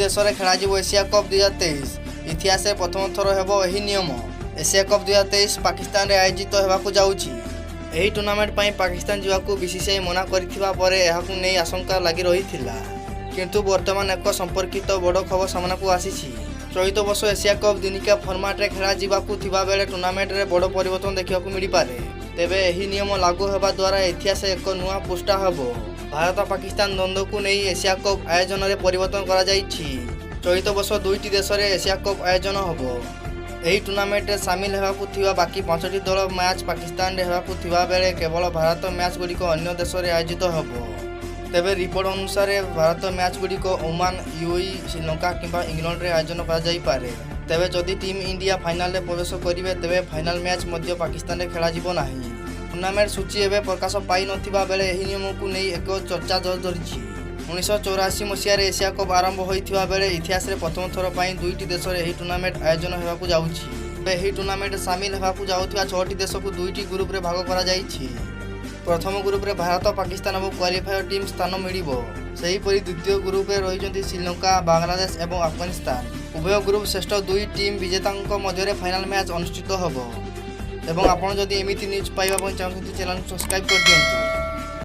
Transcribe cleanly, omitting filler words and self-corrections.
देश में खेल एशिया कप 2023 इतिहास प्रथम थर हेबो एही नियम। एशिया कप 2023 पाकिस्तान रे आयोजित होबाकू जाउछि। एही टूर्नामेंट पई पाकिस्तान जिवाकू बीसीसीआई मना करिथिबा परे एहाकू नै आशंका लागि रहिथिला, किंतु वर्तमान एक संपर्कित बड़ खबर सामनाकू आसीछि। चलित वर्ष एशिया कप दिनिका फॉर्मेट रे खेला जिबाकू थिबा बेले टूर्नामेंट रे बड़ परिवर्तन देखिबाकू मिलि पारे। तेबे एही नियम लागू हेबा द्वारा इतिहास एक नुआ पुष्टा हेबो। भारत पाकिस्तान द्वंद्व को नहीं एशिया कप आयोजन रे परिवर्तन करा जाइछि। चलित वर्ष दुईटी देश में एशिया कप आयोजन होबो। एही टूर्नामेंट रे शामिल हेबाकू थिबा बाकी 5टी दल मैच पाकिस्तान रे हेबाकू थिबा बेले केवल भारत मैच गुड़िक अन्य देश में आयोजित होबो। तेबे रिपोर्ट अनुसार भारत मैच गुड़िक ओमान, यूएई, श्रीलंका किंबा इंग्लैंड रे आयोजन करा जाई पारे। तेबे जदि टीम इंडिया फाइनल रे प्रवेश करिवे तेबे फाइनल मैच मध्य पाकिस्तान रे खेला जिवो नाही। टूर्नामेंट सूची एवं प्रकाश पाई नथिबा बेले एही नियम को नहीं एक चर्चा जोर धरिछि। 1984 मसीह एशिया कप आरंभ होइथिबा बेले इतिहास रे प्रथम थर पई दुईटी देश रे एही टूर्नामेंट आयोजन हेबाकू जाउछि। एही टूर्नामेंट शामिल हेबाकू जाउथिबा 6टी देश को दुईटी ग्रुप रे भाग करा जाइछि। प्रथम ग्रुप रे भारत, पाकिस्तान और क्वालिफायर टीम स्थान मिलिबो। सेही परि द्वितीय ग्रुप रे रहिजंती श्रीलंका, बांग्लादेश एवं अफगानिस्तान। उभय ग्रुप श्रेष्ठ दुई टीम विजेतांक मध्य फाइनल मैच अनुष्ठित होबो। एवं आपण जदि एमिति न्यूज पाइबा चाहते चैनल सब्सक्राइब कर दियंतु।